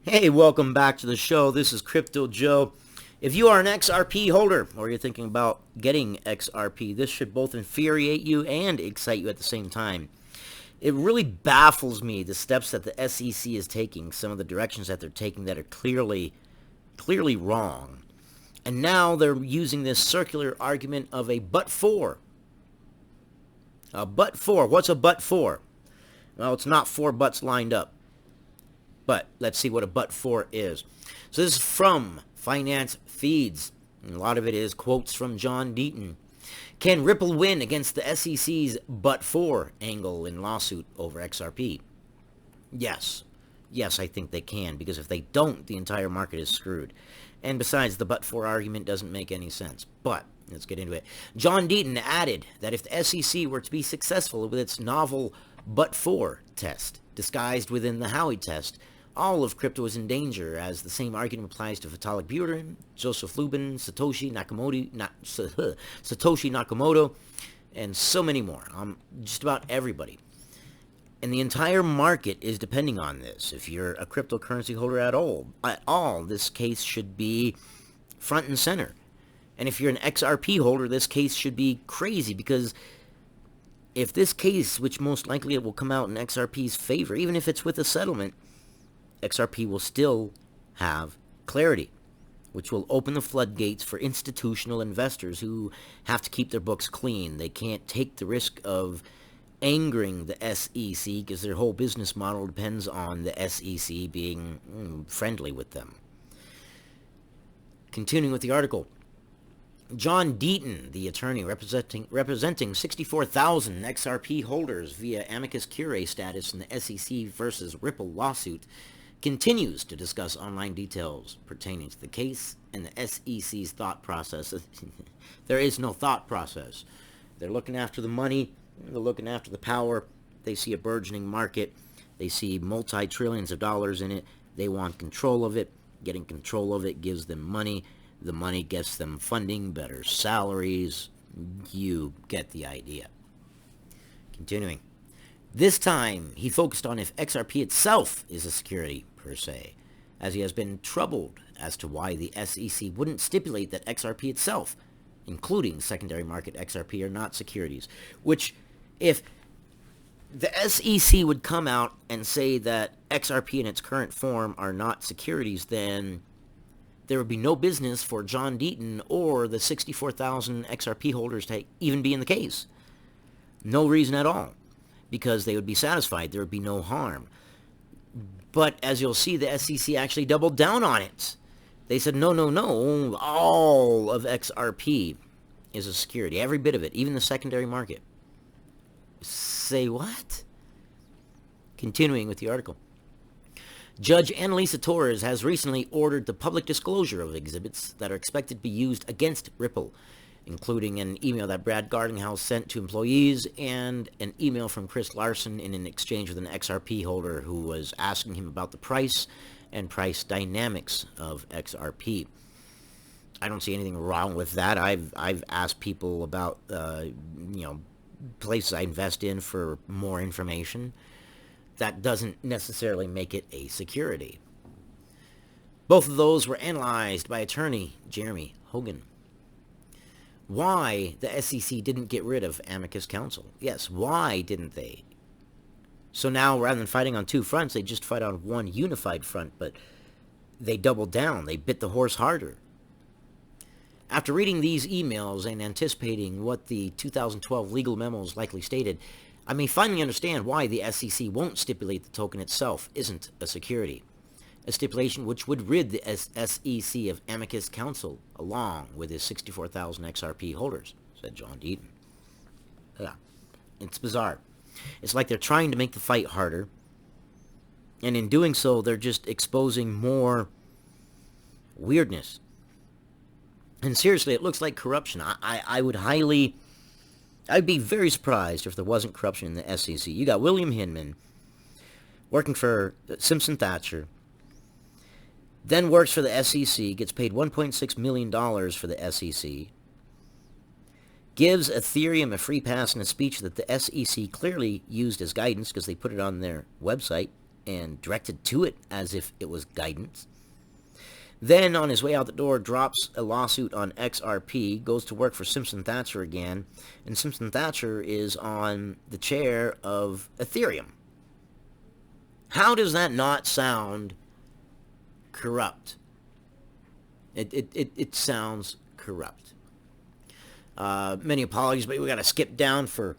Hey, welcome back to the show. This is Crypto Joe. If you are an XRP holder or you're thinking about getting XRP, this should both infuriate you and excite you at the same time. It really baffles me the steps that the SEC is taking, some of the directions that they're taking that are clearly wrong. And now they're using this circular argument of a but for. A but for. What's a but for? Well, it's not four butts lined up. But let's see what a but for is. So this is from Finance Feeds. And a lot of it is quotes from John Deaton. Can Ripple win against the SEC's but for angle in lawsuit over XRP? Yes. Yes, I think they can, because if they don't, the entire market is screwed. And besides, the but for argument doesn't make any sense. But let's get into it. John Deaton added that if the SEC were to be successful with its novel but for test, disguised within the Howey test, all of crypto is in danger, as the same argument applies to Vitalik Buterin, Joseph Lubin, Satoshi Nakamoto, and so many more. Just about everybody. And the entire market is depending on this. If you're a cryptocurrency holder at all, this case should be front and center. And if you're an XRP holder, this case should be crazy, because if this case, which most likely it will come out in XRP's favor, even if it's with a settlement, XRP will still have clarity, which will open the floodgates for institutional investors who have to keep their books clean. They can't take the risk of angering the SEC, because their whole business model depends on the SEC being friendly with them. Continuing with the article, John Deaton, the attorney representing 64,000 XRP holders via amicus curiae status in the SEC versus Ripple lawsuit, continues to discuss online details pertaining to the case and the SEC's thought process. There is no thought process. They're looking after the money. They're looking after the power. They see a burgeoning market. They see multi-trillions of dollars in it. They want control of it. Getting control of it gives them money. The money gets them funding, better salaries. You get the idea. Continuing. This time, he focused on if XRP itself is a security, per se, as he has been troubled as to why the SEC wouldn't stipulate that XRP itself, including secondary market XRP, are not securities. Which, if the SEC would come out and say that XRP in its current form are not securities, then there would be no business for John Deaton or the 64,000 XRP holders to even be in the case. No reason at all, because they would be satisfied. There would be no harm. But as you'll see, the SEC actually doubled down on it. They said, no, all of XRP is a security, every bit of it, even the secondary market. Say what? Continuing with the article. Judge Annalisa Torres has recently ordered the public disclosure of exhibits that are expected to be used against Ripple, including an email that Brad Garlinghouse sent to employees and an email from Chris Larson in an exchange with an XRP holder who was asking him about the price and price dynamics of XRP. I don't see anything wrong with that. I've asked people about places I invest in for more information. That doesn't necessarily make it a security. Both of those were analyzed by attorney Jeremy Hogan. Why the SEC didn't get rid of amicus counsel? Yes, why didn't they? So now, rather than fighting on two fronts, they just fight on one unified front, but they doubled down. They bit the horse harder. After reading these emails and anticipating what the 2012 legal memos likely stated, I may finally understand why the SEC won't stipulate the token itself isn't a security. A stipulation which would rid the SEC of amicus counsel along with his 64,000 XRP holders, said John Deaton. Yeah, it's bizarre. It's like they're trying to make the fight harder, and in doing so, they're just exposing more weirdness. And seriously, it looks like corruption. I'd be very surprised if there wasn't corruption in the SEC. You got William Hinman working for Simpson Thacher, then works for the SEC, gets paid $1.6 million for the SEC, gives Ethereum a free pass in a speech that the SEC clearly used as guidance because they put it on their website and directed to it as if it was guidance. Then, on his way out the door, drops a lawsuit on XRP, goes to work for Simpson Thacher again, and Simpson Thacher is on the chair of Ethereum. How does that not sound corrupt? It sounds corrupt. Many apologies, but we got to skip down for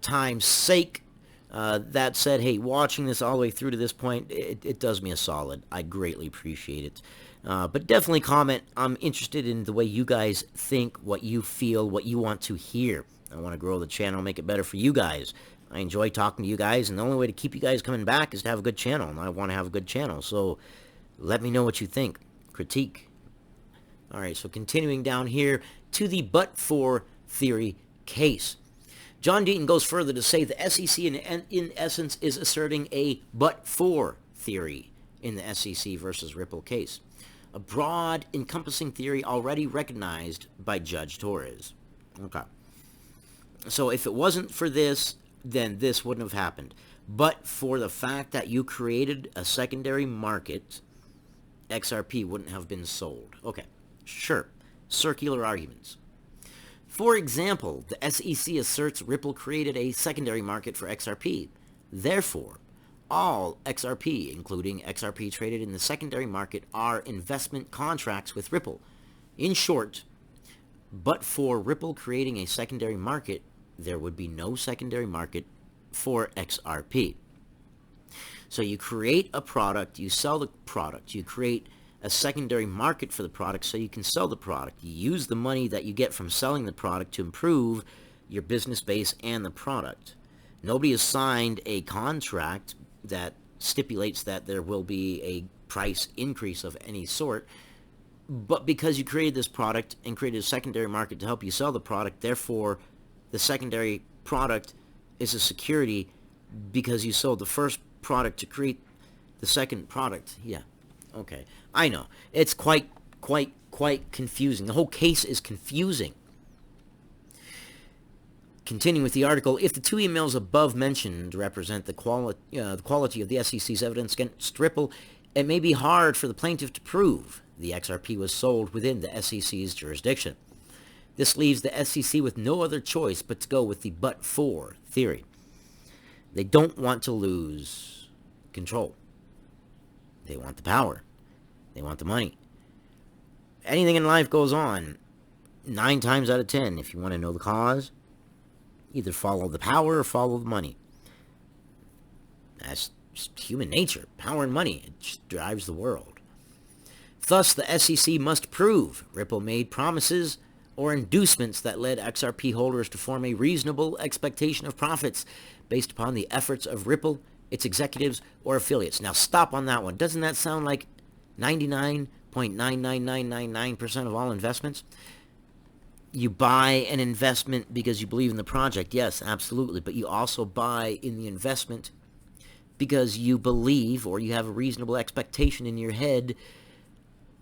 time's sake. That said, hey, watching this all the way through to this point, it does me a solid. I greatly appreciate it. But definitely comment. I'm interested in the way you guys think, what you feel, what you want to hear. I want to grow the channel, make it better for you guys. I enjoy talking to you guys, and the only way to keep you guys coming back is to have a good channel, and I want to have a good channel. So let me know what you think. Critique. All right, so continuing down here to the but-for theory case. John Deaton goes further to say the SEC in essence is asserting a but-for theory in the SEC versus Ripple case, a broad, encompassing theory already recognized by Judge Torres. Okay. So if it wasn't for this, then this wouldn't have happened. But for the fact that you created a secondary market, XRP wouldn't have been sold. Okay, sure. Circular arguments. For example, the SEC asserts Ripple created a secondary market for XRP. Therefore, all XRP, including XRP traded in the secondary market, are investment contracts with Ripple. In short, but for Ripple creating a secondary market, there would be no secondary market for XRP. So you create a product, you sell the product, you create a secondary market for the product so you can sell the product. You use the money that you get from selling the product to improve your business base and the product. Nobody has signed a contract that stipulates that there will be a price increase of any sort, but because you created this product and created a secondary market to help you sell the product, therefore the secondary product is a security because you sold the first product to create the second product. Yeah, okay. I know. It's quite confusing. The whole case is confusing. Continuing with the article, if the two emails above mentioned represent the quality of the SEC's evidence against Ripple, it may be hard for the plaintiff to prove the XRP was sold within the SEC's jurisdiction. This leaves the SEC with no other choice but to go with the but-for theory. They don't want to lose control. They want the power. They want the money. Anything in life goes on 9 times out of 10. If you want to know the cause, either follow the power or follow the money. That's just human nature. Power and money. It just drives the world. Thus, the SEC must prove Ripple made promises or inducements that led XRP holders to form a reasonable expectation of profits based upon the efforts of Ripple, its executives, or affiliates. Now stop on that one. Doesn't that sound like 99.99999% of all investments? You buy an investment because you believe in the project. Yes, absolutely. But you also buy in the investment because you believe or you have a reasonable expectation in your head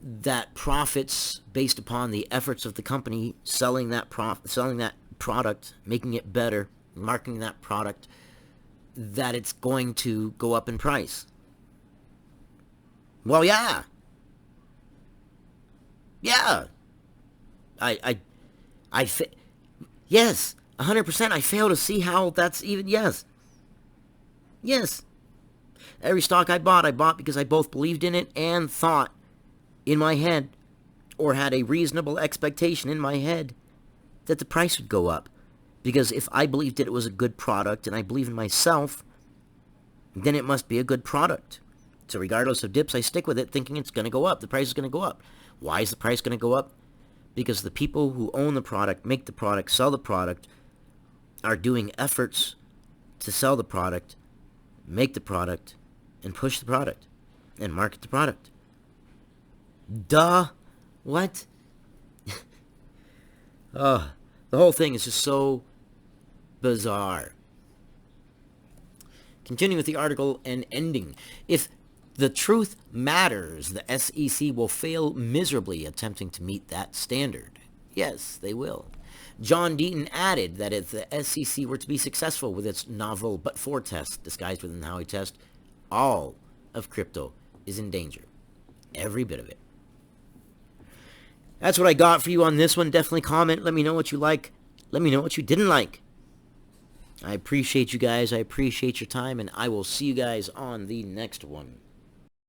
that profits based upon the efforts of the company selling that product, making it better, marketing that product, that it's going to go up in price. Well, yeah. Yeah. Yes, 100%. I fail to see how that's even, yes. Yes. Every stock I bought because I both believed in it and thought in my head, or had a reasonable expectation in my head, that the price would go up. Because if I believed that it was a good product, and I believe in myself, then it must be a good product. So regardless of dips, I stick with it, thinking it's going to go up. The price is going to go up. Why is the price going to go up? Because the people who own the product, make the product, sell the product, are doing efforts to sell the product, make the product, and push the product, and market the product. Duh. What? The whole thing is just so bizarre. Continuing with the article and ending. If the truth matters, the SEC will fail miserably attempting to meet that standard. Yes, they will. John Deaton added that if the SEC were to be successful with its novel but-for test, disguised within the Howey test, all of crypto is in danger. Every bit of it. That's what I got for you on this one. Definitely comment. Let me know what you like. Let me know what you didn't like. I appreciate you guys. I appreciate your time, and I will see you guys on the next one.